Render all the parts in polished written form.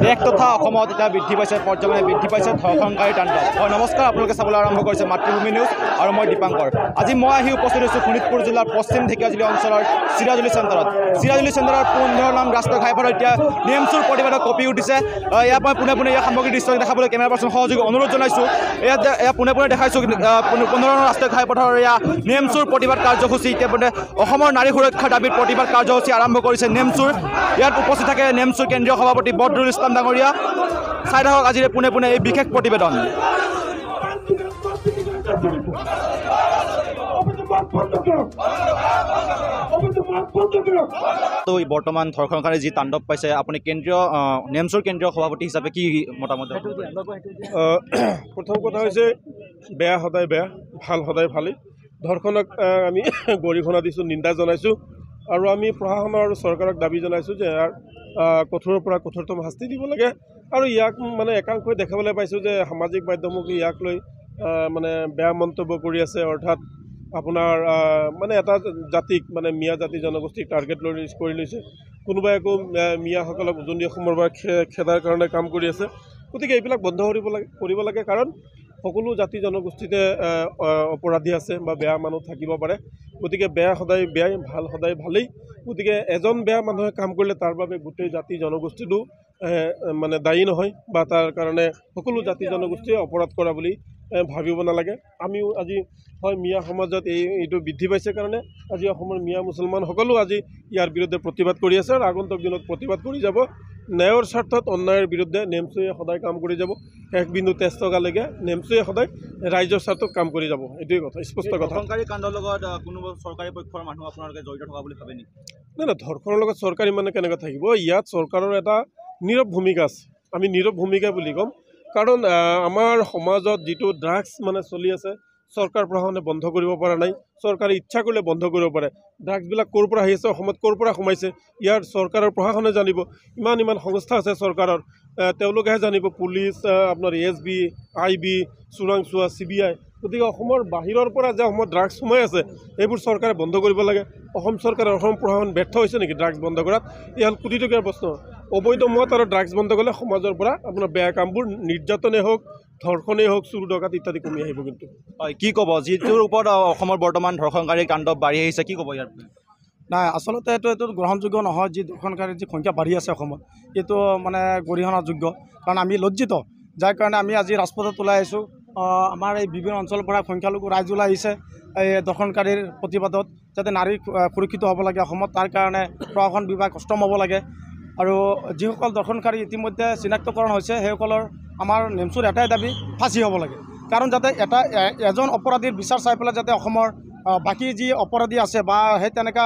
দেশ তথা অসমত এতিয়া বৃদ্ধি পাইছে পৰ্যায়ক্ৰমে বৃদ্ধি পাইছে ধৰ্ষণকাৰী তাণ্ডৱ। হয়, নমস্কাৰ, আপোনালোকে চাবলৈ আৰম্ভ কৰিছে মাতৃভূমি নিউজ আৰু মই দীপাংকৰ। আজি মই আহি উপস্থিত হৈছোঁ শোণিতপুৰ জিলাৰ পশ্চিম ঢেকীয়াজুলি অঞ্চলৰ চিৰাজুলি চেণ্টাৰত। চিৰাজুলি চেণ্টাৰৰ 15 নং ৰাষ্ট্ৰীয় ঘাইপথত এতিয়া নেমচুৰ প্ৰতিবাদক কঁপি উঠিছে। ইয়াত মই পোনে পোনে ইয়াৰ সামগ্ৰিক দৃশ্য দেখাবলৈ কেমেৰা পাৰ্চন সহযোগী অনুৰোধ জনাইছোঁ। এয়া পোনে পোনে দেখাইছোঁ 15 নং ৰাষ্ট্ৰীয় ঘাইপথৰ এয়া নেমচুৰ প্ৰতিবাদ কাৰ্যসূচী। ইতিমধ্যে অসমৰ নাৰী সুৰক্ষাৰ দাবীত প্ৰতিবাদ কাৰ্যসূচী আৰম্ভ কৰিছে নেমচুৰ। ইয়াত উপস্থিত থাকে নেমচুৰ কেন্দ্ৰীয় সভাপতি বদৰুল ইছলাম ডাঙৰীয়া। চাই থাকক আজিৰ পোনে পোনে এই বিশেষ প্ৰতিবেদন। তো বৰ্তমান ধৰ্ষণকাৰী যি তাণ্ডৱ পাইছে, আপুনি কেন্দ্ৰীয় নেমচুৰ কেন্দ্ৰীয় সভাপতি হিচাপে কি মতামত? প্ৰথম কথা হৈছে বেয়া সদায় বেয়া, ভাল সদায় ভালেই। ধৰ্ষণক আমি গৰিহণা দিছোঁ, নিন্দা জনাইছোঁ আৰু আমি প্ৰশাসন আৰু চৰকাৰক দাবী জনাইছোঁ যে ইয়াৰ কঠোৰৰ পৰা কঠোৰতম শাস্তি দিব লাগে। আৰু ইয়াক মানে একাংশই দেখাবলৈ পাইছোঁ যে সামাজিক মাধ্যমক ইয়াক লৈ মানে বেয়া মন্তব্য কৰি আছে। অৰ্থাৎ আপোনাৰ মানে এটা জাতিক মানে মিয়া জাতি জনগোষ্ঠীক টাৰ্গেট কৰি লৈছে। কোনোবাই আকৌ মিয়াসকলক উজনি অসমৰ পৰা খেদাৰ কাৰণে কাম কৰি আছে। গতিকে এইবিলাক বন্ধ কৰিব লাগে, কাৰণ সকলো জাতি জনগোষ্ঠীতে অপৰাধী আছে বা বেয়া মানুহ থাকিব পাৰে। গতিকে বেয়া সদায় বেয়াই, ভাল সদায় ভালেই। গতিকে এজন বেয়া মানুহে কাম কৰিলে তাৰ বাবে গোটেই জাতি জনগোষ্ঠীটো মানে দায়ী নহয় বা তাৰ কাৰণে সকলো জাতি জনগোষ্ঠীয়ে অপৰাধ কৰা বুলি ভাবিব নালাগে। আমিও আজি হয় মিয়া সমাজত এইটো বৃদ্ধি পাইছে কাৰণে আজি অসমৰ মিয়া মুছলমান সকলো আজি ইয়াৰ বিৰুদ্ধে প্ৰতিবাদ কৰি আছে আৰু আগন্তুক দিনত প্ৰতিবাদ কৰি যাব। ন্যায়ৰ স্বাৰ্থত অন্যায়ৰ বিৰুদ্ধে নেমচুৱে সদায় কাম কৰি যাব। এক বিন্দু তেজ টকালৈকে নেমচুৱে সদায় ৰাইজৰ স্বাৰ্থত কাম কৰি যাব। এইটোৱে কথা, স্পষ্ট কথা। ধৰ্ষণকাৰী কাণ্ডৰ লগত কোনো চৰকাৰী পক্ষৰ মানুহ আপোনালোকে জড়িত থকা বুলি ভাবে নেকি? নাই, ধৰ্ষণৰ লগত চৰকাৰী মানে কেনেকৈ থাকিব? ইয়াত চৰকাৰৰ এটা নীৰৱ ভূমিকা আছে। আমি নীৰৱ ভূমিকা বুলি ক'ম, কাৰণ আমাৰ সমাজত যিটো ড্ৰাগছ মানে চলি আছে, চৰকাৰ প্ৰশাসনে বন্ধ কৰিব পৰা নাই। চৰকাৰে ইচ্ছা কৰিলে বন্ধ কৰিব পাৰে। ড্ৰাগছবিলাক ক'ৰ পৰা আহি আছে, অসমত ক'ৰ পৰা সোমাইছে, ইয়াৰ চৰকাৰৰ প্ৰশাসনে জানিব। ইমান সংস্থা আছে চৰকাৰৰ, তেওঁলোকেহে জানিব। পুলিচ, আপোনাৰ ASB, IB, চোৰাংচোৱা, CBI। গতিকে অসমৰ বাহিৰৰ পৰা যে অসমত ড্ৰাগছ সোমাই আছে, এইবোৰ চৰকাৰে বন্ধ কৰিব লাগে। অসম চৰকাৰে, অসম প্ৰশাসন ব্যৰ্থ হৈছে নেকি ড্ৰাগছ বন্ধ কৰাত? এয়া হ'ল কোটি টকীয়া প্ৰশ্ন। অবৈধ মদ আৰু ড্ৰাগছ বন্ধ কৰিলে সমাজৰ পৰা আপোনাৰ বেয়া কামবোৰ, নিৰ্যাতনেই হওক, ধৰ্ষণেই হওক, চুৰ ডকাত ইত্যাদি কমি আহিব। কিন্তু হয়, কি ক'ব যিটোৰ ওপৰত অসমৰ বৰ্তমান ধৰ্ষণকাৰী কাণ্ডৱ বাঢ়ি আহিছে, কি ক'ব ইয়াৰ? নাই, আচলতে এইটো গ্ৰহণযোগ্য নহয়। যি ধৰ্ষণকাৰীৰ যি সংখ্যা বাঢ়ি আছে অসমত, এইটো মানে গৰিহণাযোগ্য। কাৰণ আমি লজ্জিত, যাৰ কাৰণে আমি আজি ৰাজপথত ওলাই আহিছোঁ। আমাৰ এই বিভিন্ন অঞ্চলৰ পৰা সংখ্যালঘু ৰাইজ ওলাই আহিছে এই ধৰ্ষণকাৰীৰ প্ৰতিবাদত, যাতে নাৰী সুৰক্ষিত হ'ব লাগে অসমত। তাৰ কাৰণে প্ৰশাসন বিভাগ সষ্টম হ'ব লাগে। আৰু যিসকল ধৰ্ষণকাৰী ইতিমধ্যে চিনাক্তকৰণ হৈছে, সেইসকলৰ আমাৰ নেমচুৰ এটাই দাবী, ফাঁচি হ'ব লাগে। কাৰণ যাতে এজন অপৰাধীৰ বিচাৰ চাই পেলাই যাতে অসমৰ বাকী যি অপৰাধী আছে বা সেই তেনেকুৱা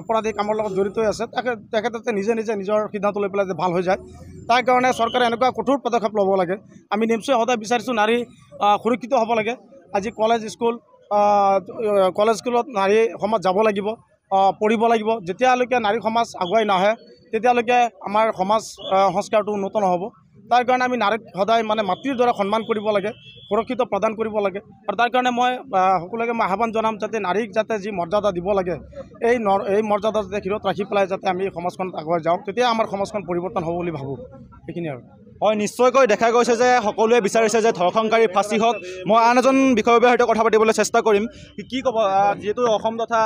অপৰাধী কামৰ লগত জড়িত হৈ আছে, তেখেতে নিজে নিজৰ সিদ্ধান্ত লৈ পেলাই যে ভাল হৈ যায়। তাৰ কাৰণে চৰকাৰে এনেকুৱা কঠোৰ পদক্ষেপ ল'ব লাগে। আমি নেমচুৱে সদায় বিচাৰিছোঁ নাৰী সুৰক্ষিত হ'ব লাগে। আজি কলেজ স্কুলত নাৰী সমাজ যাব লাগিব, পঢ়িব লাগিব। যেতিয়ালৈকে নাৰী সমাজ আগুৱাই নাহে, তেতিয়ালৈকে আমাৰ সমাজ সংস্কাৰটো উন্নত নহ'ব। তাৰ কাৰণে আমি নাৰীক সদায় মানে মাতৃৰ দৰে সন্মান কৰিব লাগে, সুৰক্ষিত প্ৰদান কৰিব লাগে। আৰু তাৰ কাৰণে মই সকলোকে আহ্বান জনাম যাতে নাৰীক যাতে যি মৰ্যাদা দিব লাগে, এই মৰ্যাদা যাতে ক্ষীৰত ৰাখি পেলাই যাতে আমি সমাজখনত আগুৱাই যাওঁ, তেতিয়া আমাৰ সমাজখন পৰিৱৰ্তন হ'ব বুলি ভাবোঁ। সেইখিনি আৰু। হয়, নিশ্চয়কৈ দেখা গৈছে যে সকলোৱে বিচাৰিছে যে ধৰ্ষণকাৰী ফাঁচি হওক। মই আন এজন বিষয়ৰ সৈতে কথা পাতিবলৈ চেষ্টা কৰিম। কি ক'ব, যিহেতু অসম তথা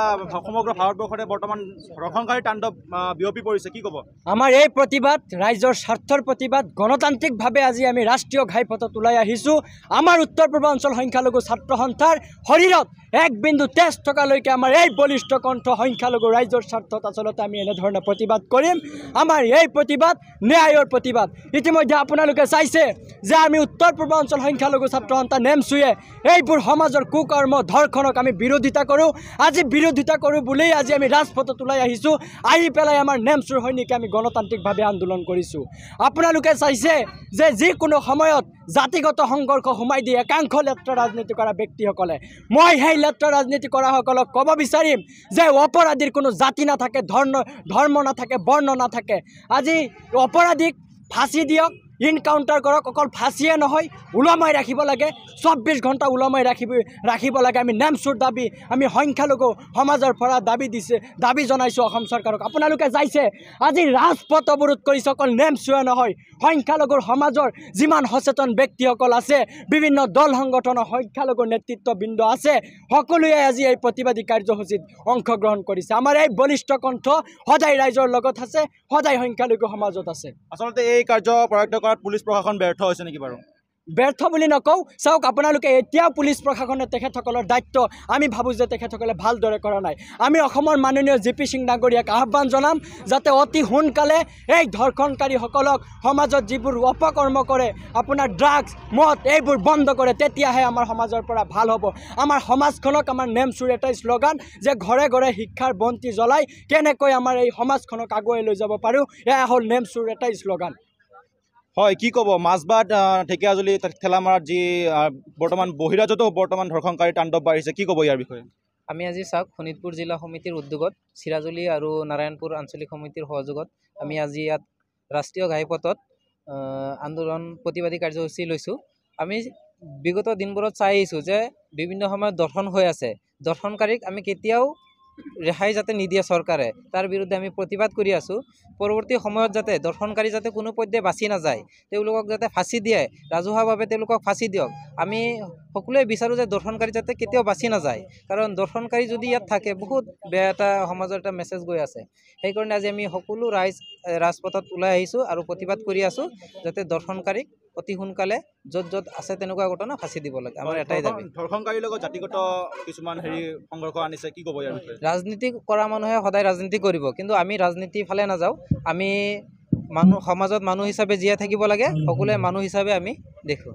সমগ্ৰ ভাৰতবৰ্ষতে বৰ্তমান ধৰ্ষণকাৰী তাণ্ডৱ বিয়পি পৰিছে, কি ক'ব? আমাৰ এই প্ৰতিবাদ ৰাইজৰ স্বাৰ্থৰ প্ৰতিবাদ। গণতান্ত্ৰিকভাৱে আজি আমি ৰাষ্ট্ৰীয় ঘাইপথত ওলাই আহিছোঁ। আমাৰ উত্তৰ পূৰ্বাঞ্চল সংখ্যালঘু ছাত্ৰ সন্থাৰ শৰীৰত এক বিন্দু তেজ থকালৈকে আমাৰ এই বলিষ্ঠ কণ্ঠ সংখ্যালঘু ৰাইজৰ স্বাৰ্থত আচলতে আমি এনেধৰণে প্ৰতিবাদ কৰিম। আমাৰ এই প্ৰতিবাদ ন্যায়ৰ প্ৰতিবাদ। ইতিমধ্যে আপোনালোকে চাইছে যে আমি উত্তৰ পূৰ্বাঞ্চল সংখ্যালঘু ছাত্ৰ সন্থা নেমচুৱে এইবোৰ সমাজৰ কুকৰ্ম, ধৰ্ষণক আমি বিৰোধিতা কৰোঁ। আজি বিৰোধিতা কৰোঁ বুলিয়েই আজি আমি ৰাজপথত ওলাই আহিছোঁ। আহি পেলাই আমাৰ নেমচুৰ সৈনিকে আমি গণতান্ত্ৰিকভাৱে আন্দোলন কৰিছোঁ। আপোনালোকে চাইছে যে যিকোনো সময়ত জাতিগত সংঘৰ্ষ সোমাই দিয়ে একাংশ লেত্ৰা ৰাজনীতি কৰা ব্যক্তিসকলে। মই সেই লেত্ৰা ৰাজনীতি কৰাসকলক ক'ব বিচাৰিম যে অপৰাধীৰ কোনো জাতি নাথাকে, ধৰ্ম নাথাকে, বৰ্ণ নাথাকে। আজি অপৰাধীক ফাঁচি দিয়ক, ইনকাউণ্টাৰ কৰক, অকল ফাঁচিয়ে নহয় ওলমাই ৰাখিব লাগে, 24 ঘণ্টা ওলমাই ৰাখিব লাগে। আমি নেমচুৰ দাবী, আমি সংখ্যালঘু সমাজৰ পৰা দাবী জনাইছোঁ অসম চৰকাৰক। আপোনালোকে যাইছে আজি ৰাজপথ অৱৰোধ কৰিছে, অকল নেমচুৱে নহয় সংখ্যালঘুৰ সমাজৰ যিমান সচেতন ব্যক্তিসকল আছে, বিভিন্ন দল সংগঠনৰ সংখ্যালঘু নেতৃত্ববৃন্দ আছে, সকলোৱে আজি এই প্ৰতিবাদী কাৰ্যসূচীত অংশগ্ৰহণ কৰিছে। আমাৰ এই বলিষ্ঠ কণ্ঠ সদায় ৰাইজৰ লগত আছে, সদায় সংখ্যালঘু সমাজত আছে। আচলতে এই কাৰ্য প্ৰয়াক্ত কৰাত পুলিচ প্ৰশাসন ব্যৰ্থ হৈছে নেকি বাৰু? ব্যৰ্থ বুলি নকওঁ, চাওক আপোনালোকে এতিয়াও পুলিচ প্ৰশাসনে তেখেতসকলৰ দায়িত্ব আমি ভাবোঁ যে তেখেতসকলে ভালদৰে কৰা নাই। আমি অসমৰ মাননীয় JP সিং ডাঙৰীয়াক আহ্বান জনাম যাতে অতি সোনকালে এই ধৰ্ষণকাৰীসকলক সমাজত যিবোৰ অপকৰ্ম কৰে, আপোনাৰ ড্ৰাগছ মদ এইবোৰ বন্ধ কৰে, তেতিয়াহে আমাৰ সমাজৰ পৰা ভাল হ'ব। আমাৰ সমাজখনক আমাৰ নেমচুৰ এটাই শ্লোগান যে ঘৰে ঘৰে শিক্ষাৰ বন্তি জ্বলাই কেনেকৈ আমাৰ এই সমাজখনক আগুৱাই লৈ যাব পাৰোঁ, এয়া হ'ল নেমচুৰ এটাই শ্লোগান। হয়, কি ক'ব মাজবাট ঢেকীয়াজুলি ঠেলামাৰাত যি বৰ্তমান বহিৰাজ্যতো বৰ্তমান ধৰ্ষণকাৰী তাণ্ডৱ বাঢ়িছে, কি ক'ব ইয়াৰ বিষয়ে? আমি আজি চাওক শোণিতপুৰ জিলা সমিতিৰ উদ্যোগত চিৰাজুলি আৰু নাৰায়ণপুৰ আঞ্চলিক সমিতিৰ সহযোগত আমি আজি ইয়াত ৰাষ্ট্ৰীয় ঘাইপথত আন্দোলন প্ৰতিবাদী কাৰ্যসূচী লৈছোঁ। আমি বিগত দিনবোৰত চাই আহিছোঁ যে বিভিন্ন সময়ত দৰ্শন হৈ আছে, দৰ্শনকাৰীক আমি কেতিয়াও ৰেহাই যাতে নিদিয়ে চৰকাৰে, তাৰ বিৰুদ্ধে আমি প্ৰতিবাদ কৰি আছোঁ। পৰৱৰ্তী সময়ত যাতে দৰ্শনকাৰী যাতে কোনো পধ্যে বাচি নাযায়, তেওঁলোকক যাতে ফাঁচি দিয়ে, ৰাজহুৱাভাৱে তেওঁলোকক ফাঁচি দিয়ক। আমি সকলোৱে বিচাৰোঁ যে দৰ্শনকাৰী যাতে কেতিয়াও বাচি নাযায়, কাৰণ দৰ্শনকাৰী যদি ইয়াত থাকে বহুত বেয়া এটা সমাজৰ এটা মেছেজ গৈ আছে। সেইকাৰণে আজি আমি সকলো ৰাজপথত ওলাই আহিছোঁ আৰু প্ৰতিবাদ কৰি আছোঁ যাতে দৰ্শনকাৰীক অতি সোনকালে য'ত য'ত আছে তেনেকুৱা ঘটনা ফাঁচি দিব লাগে, আমাৰ এটাই দাবী। ধৰ্ষণকাৰীৰ লগত জাতিগত কিছুমান সংঘৰ্ষ আনিছে, কি ক'ব ইয়াৰ বিষয়ে? ৰাজনীতি কৰা মানুহে সদায় ৰাজনীতি কৰিব, কিন্তু আমি ৰাজনীতিৰ ফালে নাযাওঁ। আমি সমাজত মানুহ হিচাপে জীয়াই থাকিব লাগে, সকলোৱে মানুহ হিচাপে আমি দেখোঁ।